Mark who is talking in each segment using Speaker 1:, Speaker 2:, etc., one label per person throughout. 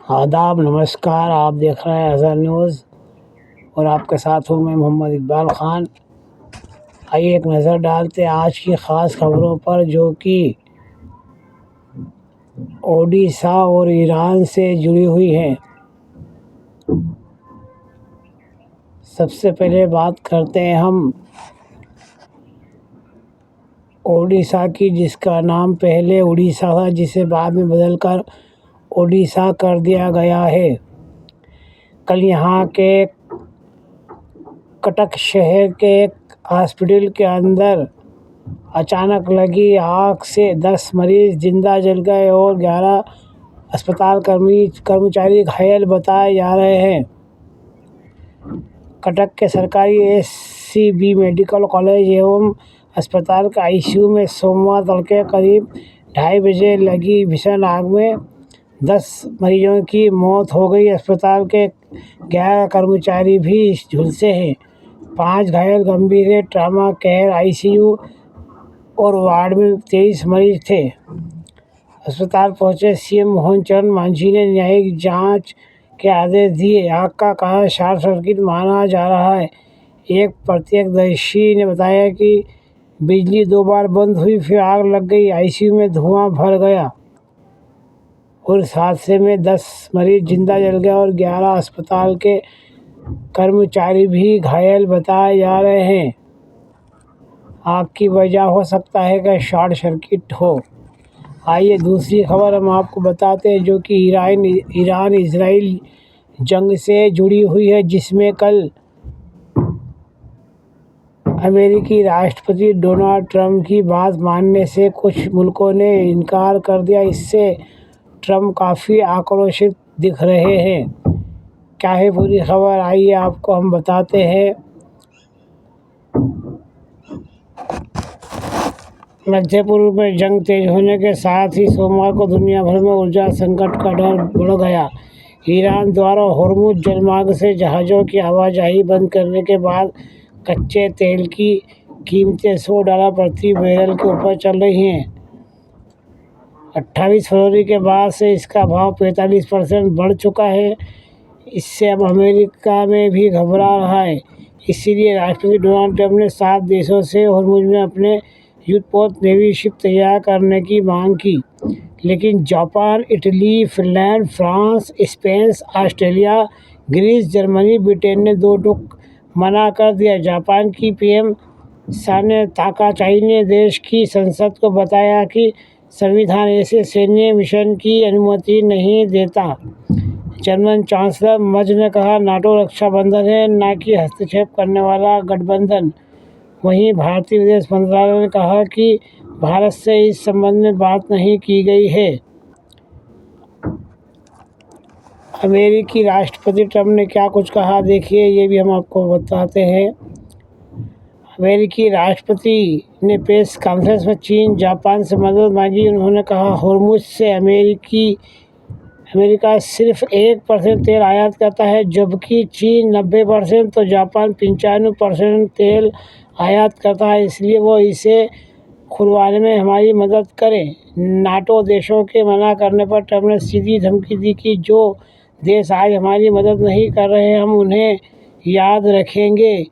Speaker 1: आदाब, नमस्कार। आप देख रहे हैं अज़हर न्यूज़ और आपके साथ हूँ मैं मोहम्मद इकबाल ख़ान। आइए एक नज़र डालते हैं आज की ख़ास खबरों पर, जो कि ओडिशा और ईरान से जुड़ी हुई हैं। सबसे पहले बात करते हैं हम ओडिशा की, जिसका नाम पहले उड़ीसा था, जिसे बाद में बदलकर ओडिशा कर दिया गया है। कल यहाँ के कटक शहर के एक हॉस्पिटल के अंदर अचानक लगी आग से 10 मरीज जिंदा जल गए और 11 अस्पताल कर्मचारी घायल बताए जा रहे हैं। कटक के सरकारी SCB मेडिकल कॉलेज एवं अस्पताल के ICU में सोमवार तड़के करीब 2:30 बजे लगी भीषण आग में 10 मरीजों की मौत हो गई। अस्पताल के 11 कर्मचारी भी झुलसे हैं। 5 घायल गंभीर है। ट्रॉमा केयर ICU और वार्ड में 23 मरीज थे। अस्पताल पहुंचे CM मोहन चरण मांझी ने न्यायिक जांच के आदेश दिए। आग का कारण शॉर्ट सर्किट माना जा रहा है। एक प्रत्यक्षदर्शी ने बताया कि बिजली 2 बार बंद हुई, फिर आग लग गई। ICU में धुआं भर गया और इस हादसे में 10 मरीज जिंदा जल गए और 11 अस्पताल के कर्मचारी भी घायल बताए जा रहे हैं। आग की वजह हो सकता है कि शॉर्ट सर्किट हो। आइए दूसरी खबर हम आपको बताते हैं, जो कि ईरान इजराइल जंग से जुड़ी हुई है, जिसमें कल अमेरिकी राष्ट्रपति डोनाल्ड ट्रंप की बात मानने से कुछ मुल्कों ने इनकार कर दिया। इससे ट्रंप काफ़ी आक्रोशित दिख रहे हैं। क्या है पूरी खबर, आइए आपको हम बताते हैं। मध्य पूर्व में जंग तेज होने के साथ ही सोमवार को दुनिया भर में ऊर्जा संकट का डर बढ़ गया। ईरान द्वारा होर्मुज जलमार्ग से जहाज़ों की आवाजाही बंद करने के बाद कच्चे तेल की कीमतें $100 प्रति बैरल के ऊपर चल रही हैं। 28 फरवरी के बाद से इसका भाव 45% बढ़ चुका है। इससे अब अमेरिका में भी घबरा रहा है। इसीलिए राष्ट्रपति डोनाल्ड ट्रंप ने 7 देशों से होर्मुज में अपने युद्धपोत नेवी शिप तैयार करने की मांग की, लेकिन Japan, Italy, Finland, France, Spain, Australia, Greece, Germany, Britain ने दो टूक मना कर दिया। जापान की PM साने ताकाचाई ने देश की संसद को बताया कि संविधान ऐसे सैन्य मिशन की अनुमति नहीं देता। जर्मन चांसलर मर्ज ने कहा, नाटो रक्षा बंधन है, न कि हस्तक्षेप करने वाला गठबंधन। वहीं भारतीय विदेश मंत्रालय ने कहा कि भारत से इस संबंध में बात नहीं की गई है। अमेरिकी राष्ट्रपति ट्रंप ने क्या कुछ कहा, देखिए, ये भी हम आपको बताते हैं। अमेरिकी राष्ट्रपति ने प्रेस कॉन्फ्रेंस में चीन, जापान से मदद मांगी। उन्होंने कहा, होर्मुज से अमेरिका सिर्फ 1% तेल आयात करता है, जबकि चीन 90% तो जापान 95% तेल आयात करता है। इसलिए वो इसे खुलवाने में हमारी मदद करें। नाटो देशों के मना करने पर ट्रंप ने सीधी धमकी दी कि जो देश आज हमारी मदद नहीं कर रहे, हम उन्हें याद रखेंगे।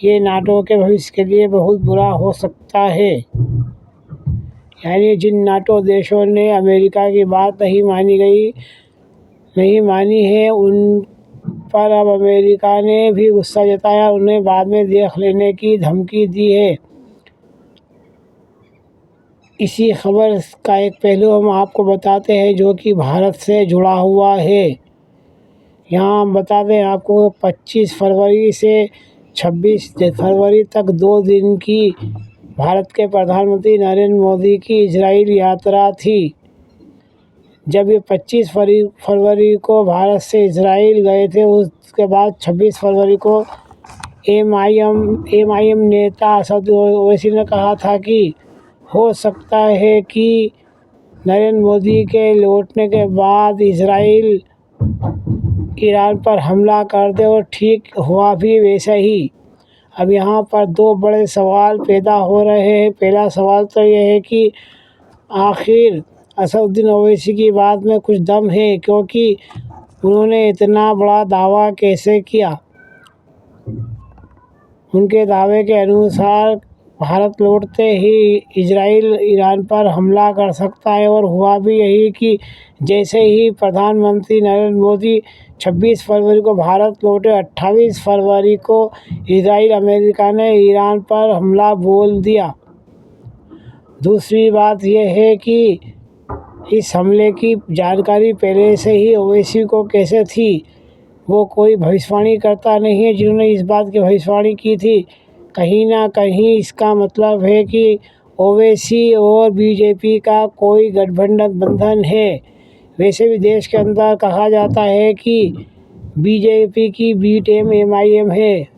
Speaker 1: ये नाटो के भविष्य के लिए बहुत बुरा हो सकता है। यानी जिन नाटो देशों ने अमेरिका की बात नहीं मानी है, उन पर अब अमेरिका ने भी गुस्सा जताया, उन्हें बाद में देख लेने की धमकी दी है। इसी खबर का एक पहलू हम आपको बताते हैं, जो कि भारत से जुड़ा हुआ है। यहाँ हम बताते हैं आपको, 25 फरवरी से 26 फरवरी तक 2 दिन की भारत के प्रधानमंत्री नरेंद्र मोदी की इजराइल यात्रा थी। जब ये 25 फरवरी को भारत से इजराइल गए थे, उसके बाद 26 फरवरी को MIM नेता असद ओवैसी ने कहा था कि हो सकता है कि नरेंद्र मोदी के लौटने के बाद इजराइल ईरान पर हमला कर दे, और ठीक हुआ भी वैसा ही। अब यहाँ पर 2 बड़े सवाल पैदा हो रहे हैं। पहला सवाल तो यह है कि आखिर असदुद्दीन ओवैसी की बात में कुछ दम है, क्योंकि उन्होंने इतना बड़ा दावा कैसे किया? उनके दावे के अनुसार भारत लौटते ही इजराइल ईरान पर हमला कर सकता है, और हुआ भी यही कि जैसे ही प्रधानमंत्री नरेंद्र मोदी 26 फरवरी को भारत लौटे, 28 फरवरी को इजराइल अमेरिका ने ईरान पर हमला बोल दिया। दूसरी बात यह है कि इस हमले की जानकारी पहले से ही ओवैसी को कैसे थी? वो कोई भविष्यवाणी करता नहीं है जिन्होंने इस बात की भविष्यवाणी की थी। कहीं ना कहीं इसका मतलब है कि ओवैसी और बीजेपी का कोई गठबंधन है। वैसे भी देश के अंदर कहा जाता है कि बीजेपी की बी टीम MIM है।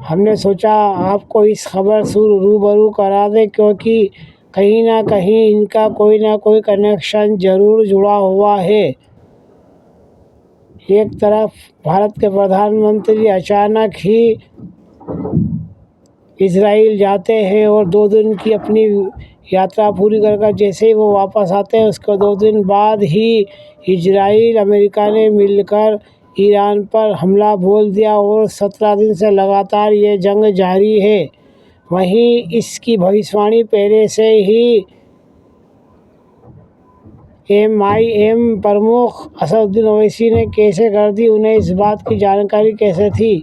Speaker 1: हमने सोचा आपको इस खबर से रूबरू करा दें, क्योंकि कहीं ना कहीं इनका कोई ना कोई कनेक्शन जरूर जुड़ा हुआ है। एक तरफ भारत के प्रधानमंत्री अचानक ही इजराइल जाते हैं और 2 दिन की अपनी यात्रा पूरी कर जैसे ही वो वापस आते हैं, उसके 2 दिन बाद ही इजराइल अमेरिका ने मिलकर ईरान पर हमला बोल दिया और 17 दिन से लगातार ये जंग जारी है। वहीं इसकी भविष्यवाणी पहले से ही MIM प्रमुख असदुद्दीन ओवैसी ने कैसे कर दी? उन्हें इस बात की जानकारी कैसे थी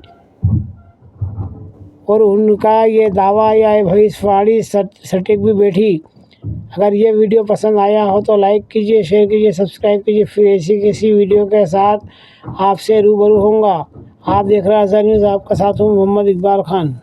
Speaker 1: और उनका ये दावा या भविष्यवाणी सटीक भी बैठी? अगर ये वीडियो पसंद आया हो तो लाइक कीजिए, शेयर कीजिए, सब्सक्राइब कीजिए। फिर ऐसी किसी वीडियो के साथ आपसे रूबरू होऊंगा। आप देख रहे हैं आज़ाद न्यूज़, आपका साथ हूँ मोहम्मद इकबाल खान।